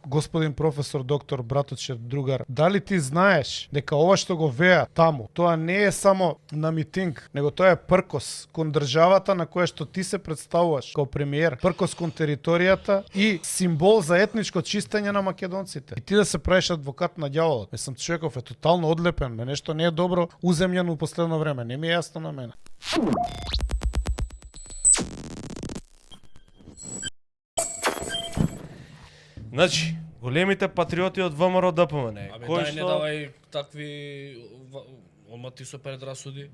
господин професор, доктор, браточе, другар, дали ти знаеш дека ова што го веа таму, тоа не е само на митинг, него тоа е пркос кон државата на која што ти се представуваш како премиер, пркос кон територијата и символ за етничко чистење на македонците. И ти да се правиш адвокат на ѓаволот. Мислам, човеков е тотално одлепен, нешто не е добро уземјано у последно време, не ми е јасно на мене. Значи, големите патриоти од ВМРО ДПМН. Абе, дај не давај такви омати со предрасуди.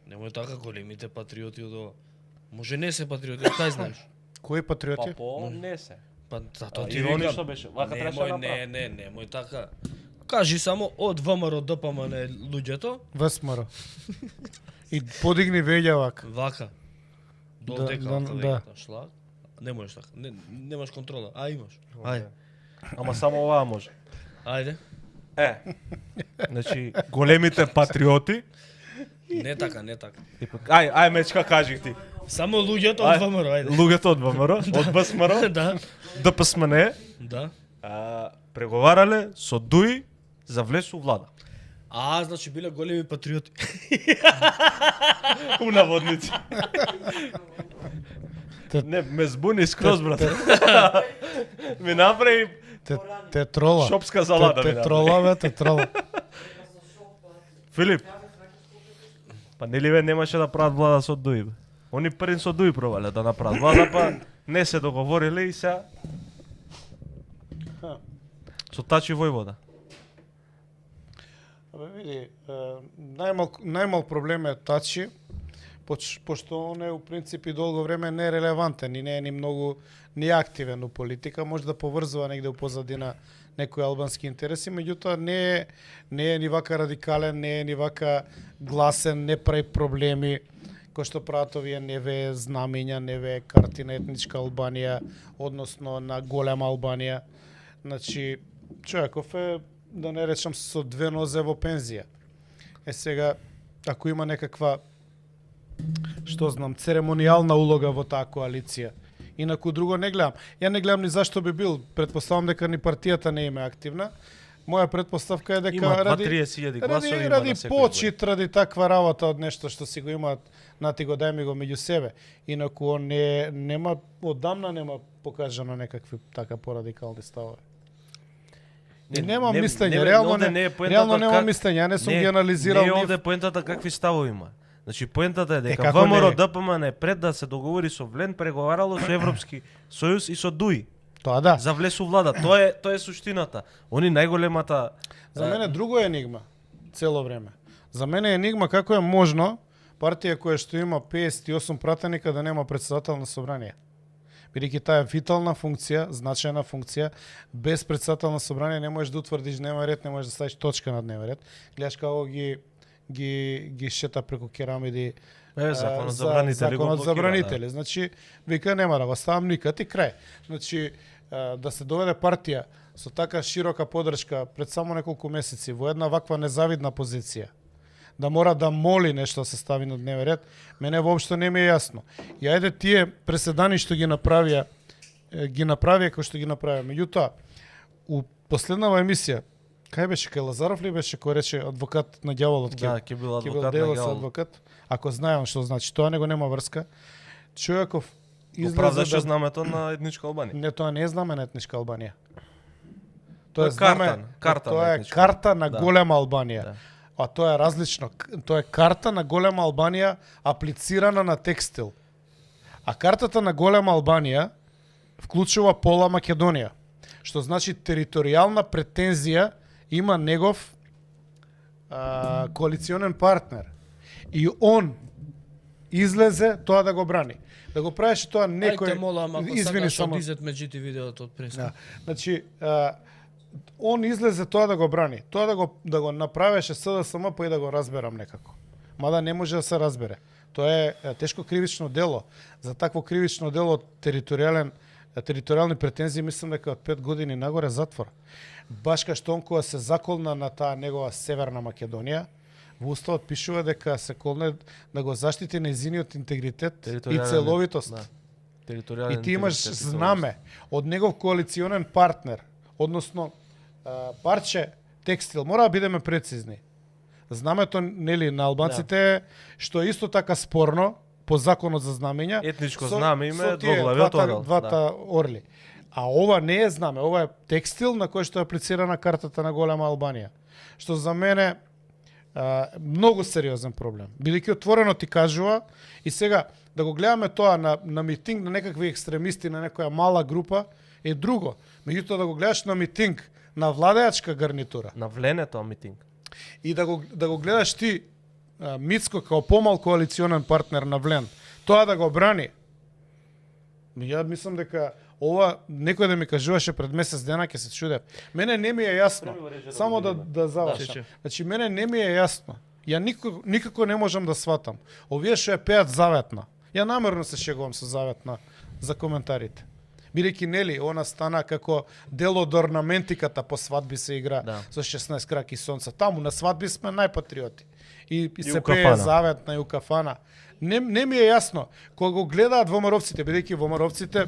Немој така големите патриоти од ова. Може не се патриоти, кај знаеш? Кои патриоти? Па по не се. Па тоа ти Иронично викам. беше. Вака требаше да направи. Немој така. Кажи само од ВМРО ДПМН луѓето, ВСМР. И подигни веќе вака. вака. Да, Довдека да, вака да. веќе шлаг. Не можеш така. Немаш контрола. А имаш. Ајде. Ама само оваа може. Ајде. Значи, големите патриоти. Не така, не така. Ај мечка кажи ти. Само луѓето од ВМРО, ајде. Луѓето од ВМРО, од БСМР, Да, ДПСМН, да. преговарале со ДУИ за влез у влада. Значи биле големи патриоти. У наводници. Не, ме збуни скроз, брат. Ми направи Те трола. шопска залада. Те трола, бе, те трола. Филип. Па нели бе немаше да прават влада со ДУИ, бе? Они први со ДУИ пробале да направат влада, па не се договориле и сега со Тачи Војвода. Абе види, најмал проблем е Тачи, пошто он е у принцип и долго време нерелевантен и не е ни многу ни активен у политика, може да поврзува негде у позадина некои албански интереси, меѓутоа не е ни вака радикален, не е ни вака гласен, не прави проблеми кои што прават овие НВ знамења, НВ карти на етничка Албанија, односно на голема Албанија. Значи, човеков е, да не речам, со две нозе во пензија. Сега, ако има некаква, што знам, церемонијална улога во таа коалиција, инаку друго не гледам. Ја не гледам ни зашто би бил, предпоставам дека ни партијата не има активна. Моја предпоставка е дека Има ради 30.000 гласови има ради на секој почит, ради таква работа од нешто што си го имаат, нати го дај ми го меѓу себе. Инаку он нема одамна нема покажано некакви така порадикални ставови. Немам мислење, реално немам мислење, ја не сум ги анализирал. Не е овде поентата какви ставови има. Значи поентата е дека како ВМРО не? ДПМН пред да се договори со Влен преговарало со Европски сојуз и со ДУИ Тоа да. за влез у влада. Тоа е суштината. Они најголемата За мене друго е енигма цело време. За мене е енигма како е можно партија која што има 58 пратеника да нема претседател на собрание. Бидејќи таа е витална функција, значајна функција, без претседател на собрание не можеш да утврдиш дневен ред, не можеш да ставиш точка на дневен ред. Гледаш како ги шета преку керамиди законот за забранители. Да. Значи, вика нема да го ставам никад и крај. Значи, да се доведе партија со така широка подршка пред само неколку месеци во една ваква незавидна позиција, да мора да моли нешто да се стави на дневен ред, мене воопшто не ми е јасно. И ајде тие преседани што ги направија кој што ги направија. Меѓутоа, у последнава емисија, кај беше, кај Лазаров ли беше, кој рече адвокат на ѓаволот? Да, ќе бил адвокат на Делос ѓаволот. адвокат. Ако знаем што значи, тоа него нема врска. Човеков Оправдаше знамето на етничка Албанија. Не, тоа не е знаме на етничка Албанија. Тоа е карта тоа на е етничка. карта на Да. голема Албанија. Да. А тоа е различно. Тоа е карта на голема Албанија аплицирана на текстил. А картата на голема Албанија вклучува пола Македонија, што значи територијална претензија има негов коалиционен партнер. И он излезе тоа да го брани. Да го правеше тоа некој... Ајте мола, ама ако Извини, сакаш само... од изет меѓите видеото од преска. Да. Значи, он излезе тоа да го брани. Тоа да го направеше СДСМ, па и да го разберам некако. Мада не може да се разбере. Тоа е тешко кривично дело. За такво кривично дело територијални претензии, мислам дека од 5 години нагоре затвор. Баш кај што он кога се заколна на таа негова Северна Македонија, во уставот пишува дека се колне да го заштити нејзиниот интегритет и целовитост. Да. Територијален И ти имаш интегритет и знаме од негов коалиционен партнер, односно парче текстил, мора да бидеме прецизни. Знамето нели на албанците е што е исто така спорно по законот за знамења. Етничко знаме име, со тие двоглавиот орел. Двата орли. А ова не е знаме, ова е текстил на кој што е аплицирана картата на голема Албанија. Што за мене многу сериозен проблем. Бидејќи отворено ти кажува и сега да го гледаме тоа на митинг на некакви екстремисти на некоја мала група е друго. Меѓутоа да го гледаш на митинг на владеачка гарнитура На вленето митинг. и да го гледаш ти Мицко као помал коалиционен партнер на Влен, тоа да го брани. Ја мислам дека ова некој да ми кажуваше пред месец дена ќе се чудев. Мене не ми е јасно. Само да завршам. Значи мене не ми е јасно. Ја никако не можам да сватам. Овие што ја пеат заветна. Ја намерно се шегувам со заветна за коментарите. Бидејќи нели она стана како дел од орнаментиката по свадби се игра со 16 краки сонца. Таму на свадби сме најпатриоти. И се пее заветна и у кафана. Не ми е јасно кога го гледаат ВМРО-вците, бидејќи ВМРО-вците,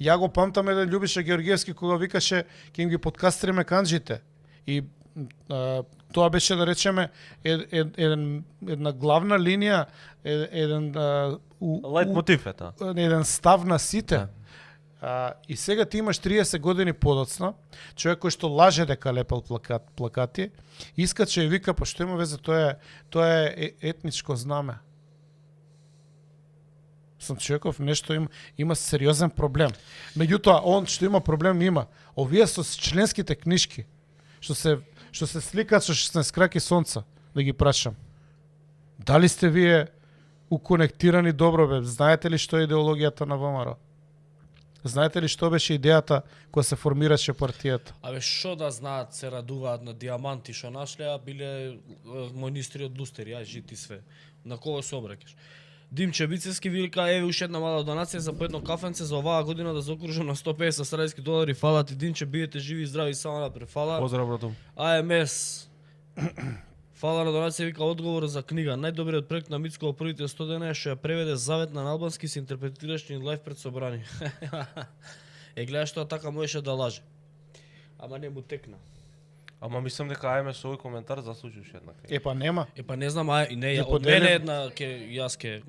ја го памтам еден Љубиша Георгиевски кога викаше ќе им ги подкастриме канџите. И тоа беше да речеме една главна линија, еден Лајт мотив е тоа. Еден став на сите. И сега ти имаш 30 години подоцна, човек кој што лаже дека лепел плакати, искаче и вика, па што има везе, тоа е етничко знаме. Сам човеков нешто има сериозен проблем. Меѓутоа, он што има проблем има. Овие со членските книжки, што се сликаат со 16 краки сонца, да ги прашам. Дали сте вие уконектирани добро, бе? Знаете ли што е идеологијата на ВМРО? Знаете ли што беше идејата кога се формираше партијата? Абе, што да знаат, се радуваат на диаманти што нашле, а биле министри од лустери, ај жити све. На кого се обрекеш? Димче Бицевски вика, еве уште една мала донација за по едно кафенце за оваа година да заокружам на $150. Фала ти, Димче, бидете живи и здрави, само напред. Фала. Поздрав, брату. АМС. Фала на донација, вика, одговор за книга. Најдобриот проект на Мицко во првите 100 дена е што ја преведе заветна на албански, се интерпретираш ни лайф пред собрани. Гледаш тоа така можеше да лаже. Ама не му текна. Ама мислам дека АМС овој коментар заслужиш една книга. Епа нема. Епа не знам, не, од поделим. мене една јас ке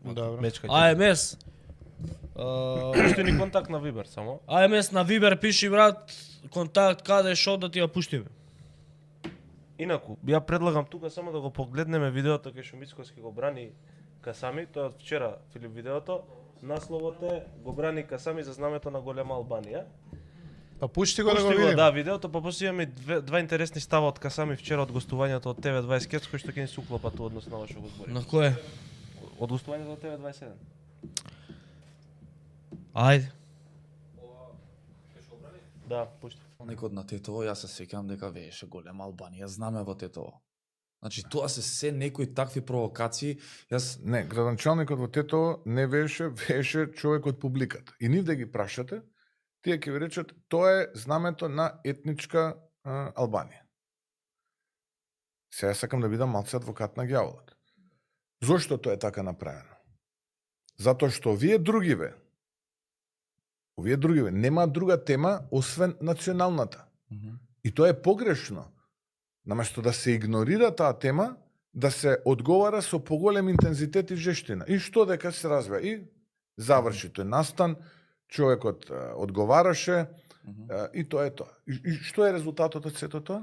Добро. Мечка. АМС. Пушти ни контакт на Вибер само. АМС на Вибер пиши, брат, контакт каде шо да ти ја пуштиме. Инаку, ја предлагам тука само да го погледнеме видеото кај што Мицковски го брани Касами, тоа од вчера Филип видеото. Насловот е го брани Касами за знамето на голема Албанија. Па пушти го да го Пушти видим. да, видеото, па после имаме два интересни става од Касами вчера од гостувањето од TV20 Кец, кој што ќе ни се уклопат у однос на ова што го збори. На кое? Од гостувањето од TV27. Ајде. Да, пушти. Некој на Тетово, јас се сеќавам дека вееше голема Албанија, знаме во Тетово. Значи тоа се некои такви провокации. Јас Не, градоначалникот во Тетово не вееше човек од публиката. И нив да ги прашате, тие ќе ви речат тоа е знамето на етничка Албанија. Сега сакам да бидам малце адвокат на ѓаволот. Зошто тоа е така направено? Затоа што овие другиве нема друга тема освен националната. И тоа е погрешно. Наместо да се игнорира таа тема, да се одговара со поголем интензитет и жештина. И што дека се развива? И заврши тој настан, човекот одговараше, и тоа е тоа. И што е резултатот од сето тоа?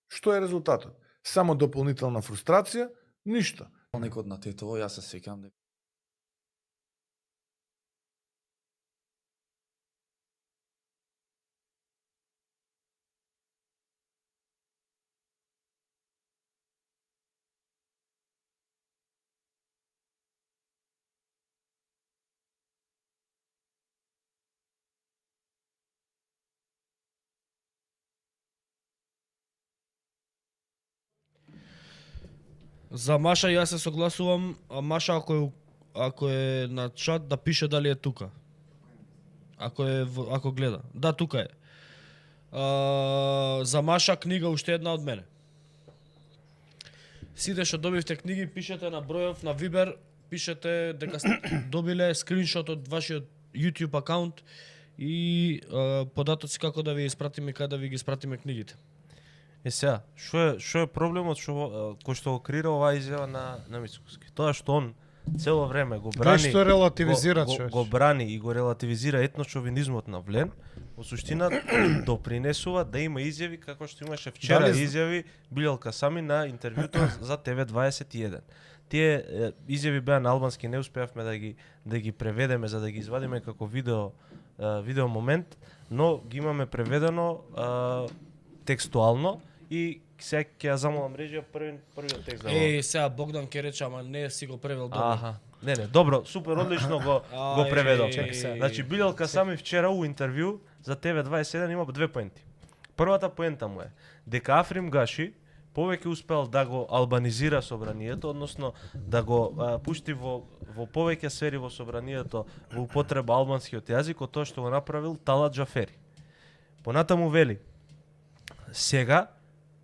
Што е резултатот? Само дополнителна фрустрација, ништо. некој на Тетово, јас се сеќавам дека За Маша јас се согласувам, а Маша ако е на чат да пише дали е тука. Ако гледа. Да, тука е. За Маша книга уште една од мене. Сите што добивте книги, пишете на бројов на Вибер, пишете дека сте добиле скриншот од вашиот YouTube акаунт и податоци како да ви испратиме, каде да ви ги испратиме книгите. Сега, што е проблемот кој што го креира оваа изјава на Мицкоски? Тоа што он цело време го брани, Што релативизира, го брани и го релативизира етношовинизмот на Влен, во суштина допринесува да има изјави како што имаше вчера изјави Билјал Касами на интервјуто за TV21. Тие изјави беа на албански, не успеавме да ги преведеме за да ги извадиме како видео момент, но ги имаме преведено текстуално и сега ќе ја замолам режија првиот текст да го. Сега Богдан ќе рече, ама не си го превел добро. Аха. Не, добро, супер, одлично го преведов. Значи Билјал Касами вчера у интервју за TV21 има две поенти. Првата поента му е дека Африм Гаши повеќе успел да го албанизира собранието, односно да го пушти во повеќе сфери во собранието во употреба албанскиот јазик од тоа што го направил Талат Джафери. Понатаму вели: сега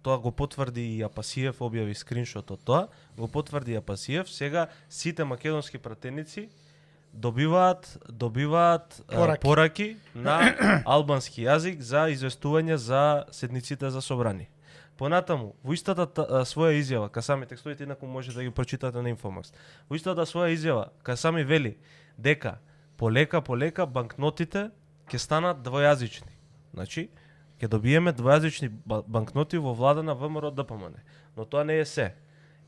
тоа го потврди и Апасиев, објави скриншот од тоа, го потврди Апасиев, сега сите македонски пратеници добиваат пораки на албански јазик за известување за седниците за собрание. Понатаму, во истата своја изјава, Касами, текстовите инаку може да ги прочитате на Инфомакс. Во истата своја изјава, Касами вели дека полека банкнотите ќе станат двојазични. Значи, ќе добиеме двојазични банкноти во влада на ВМРО ДПМН. Но тоа не е се.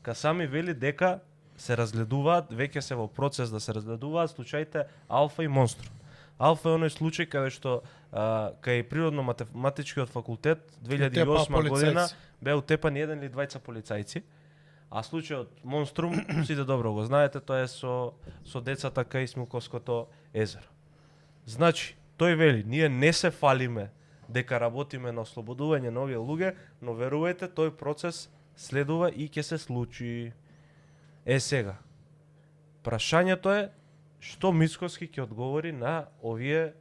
Касами вели дека се разгледуваат, веќе се во процес да се разгледуваат случаите Алфа и Монструм. Алфа е оној случај каде што кај природно-математичкиот факултет 2008 година беа утепани еден или двајца полицајци, а случајот Монструм сите добро го знаете, тоа е со децата кај Смилковското езеро. Значи, тој вели, ние не се фалиме дека работиме на ослободување на овие луѓе, но верувајте, тој процес следува и ќе се случи. Сега, прашањето е што Мицкоски ќе одговори на овие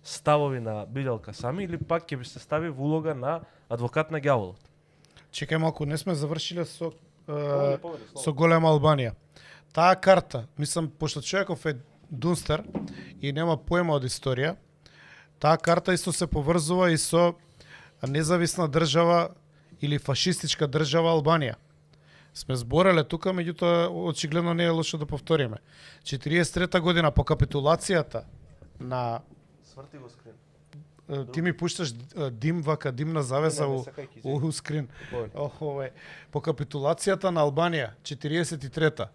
ставови на Билјал Касами или пак ќе би се стави во улога на адвокат на ѓаволот. Чекај малку, не сме завршиле со голема Албанија. Таа карта, мислам, пошто човеков е дунстер и нема поема од историја, таа карта исто се поврзува и со независна држава или фашистичка држава Албанија. Сме збореле тука, меѓутоа очигледно не е лошо да повториме. 43 година по капитулацијата на Сврти го скрин. ти ми пушташ дим вака димна завеса у скрин. По капитулацијата на Албанија 43-та.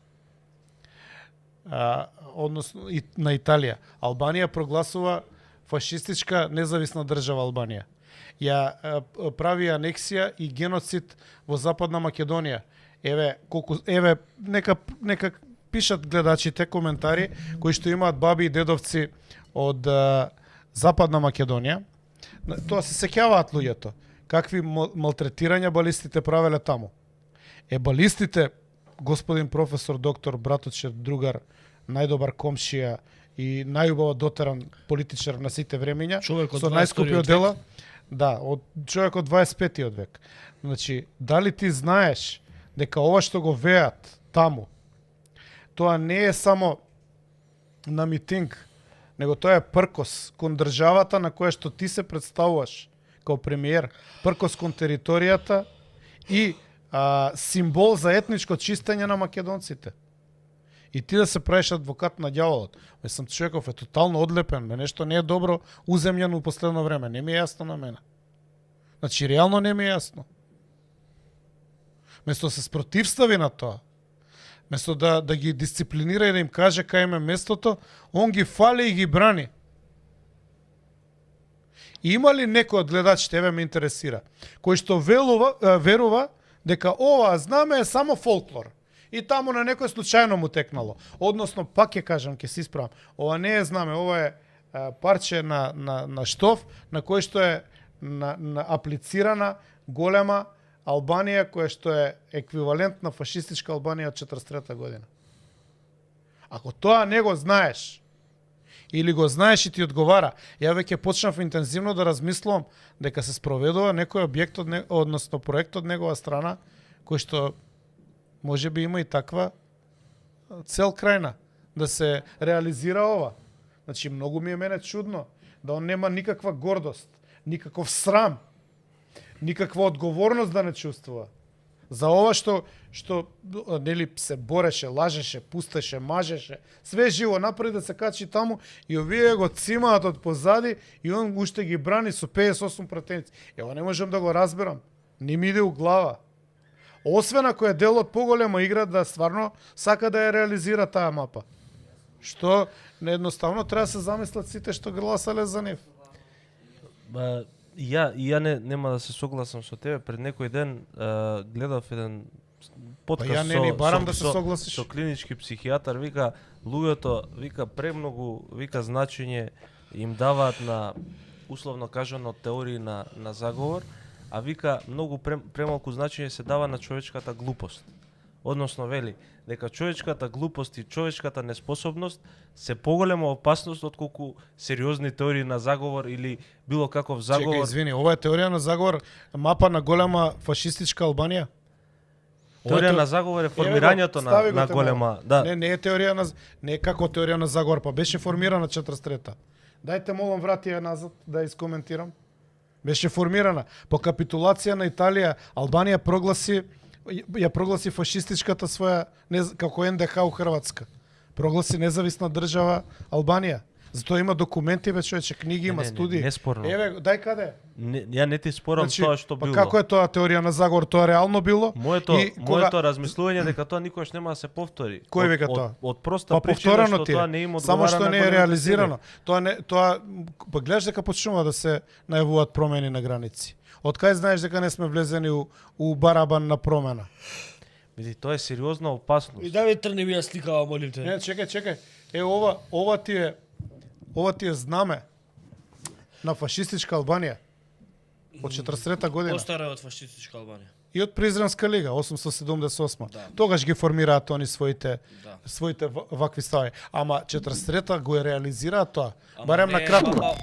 Односно и на Италија. Албанија прогласува фашистичка независна држава Албанија. Ја прави анексија и геноцид во Западна Македонија. Нека пишат гледачите коментари кои што имаат баби и дедовци од Западна Македонија. Тоа се сеќаваат луѓето. Какви малтретирања балистите правеле таму. Балистите, господин професор, доктор, браточе, другар, најдобар комшија и најубаво дотеран политичар на сите времења, со најскупиот дела, да, од човек од 25-тиот век. Значи, дали ти знаеш дека ова што го веат таму, тоа не е само на митинг, него тоа е пркос кон државата на која што ти се представуваш како премиер, пркос кон територијата и символ за етничко чистење на македонците. И ти да се правиш адвокат на ѓаволот. Мислам, човеков е тотално одлепен, нешто не е добро уземјано у последно време, не ми е јасно на мене. Значи, реално не ми е јасно. Место се спротивстави на тоа, место да ги дисциплинира и да им каже кај им е местото, он ги фали и ги брани. Има ли некој од гледачите, ме интересира, кој што верува дека ова знаме е само фолклор и таму на некој случајно му текнало. Односно, пак ќе кажам, ќе се исправам, ова не е знаме, ова е парче на штоф на кој што е на аплицирана голема Албанија, која што е еквивалент на фашистичка Албанија од 43-та година. Ако тоа не го знаеш, или го знаеш и ти одговара, ја веќе почнав интензивно да размислувам дека се спроведува некој објект односно проект од негова страна, кој што Може би има и таква цел крајна, да се реализира ова. Значи, многу ми е мене чудно да он нема никаква гордост, никаков срам, никаква одговорност да не чувствува. За ова што нели се бореше, лажеше, пустеше, мажеше, све живо направи да се качи таму и овие го цимаат од позади и он уште ги брани со 58 пратеници. Ева не можам да го разберам. Не ми иде у глава. Освен ако е дел од поголема игра да стварно сака да ја реализира таа мапа. Што неедноставно треба да се замислат сите што гласале за нив. Ја нема да се согласам со тебе. Пред некој ден гледав еден подкаст Ја не ни барам да се согласиш. Со клинички психијатар, вика луѓето, вика премногу, вика значење им даваат на условно кажано теории на заговор, а вика многу премалку значење се дава на човечката глупост. Односно вели дека човечката глупост и човечката неспособност се поголема опасност отколку сериозни теории на заговор или било каков заговор. Чекај, извини, ова е теорија на заговор, мапа на голема фашистичка Албанија? Теорија на заговор е формирањето на голема, да. Не е теорија на не е како теорија на заговор, па беше формирана 43-та. Дајте молам врати ја назад да ја искоментирам. Беше формирана по капитулација на Италија, Албанија ја прогласи фашистичката своја како НДХ у Хрватска. Прогласи независна држава Албанија. Затоа има документи, бе човече, книги, има студии. Не спорно. Еве, дај каде? Ја не ти спорам тоа што било. Па како е тоа теорија на заговор? Тоа реално било? Моето размислување дека тоа никош нема да се повтори. Кој вика тоа? Од проста причина што тоа не им одговара. Само што не е реализирано. Тоа па гледаш дека почнува да се најавуваат промени на граници. Од кај знаеш дека не сме влезени у барабан на промена? Види, тоа е сериозна опасност. И да ви трни ми ја сликава, молим те. Не, чекај. Ова ти е знаме на фашистичка Албанија од 43-та година. Постара од фашистичка Албанија. И од Призремска лига 878. Да. Тогаш ги формираат они своите Да. вакви стави. Ама 43-та го реализираат тоа. Барем на кратко.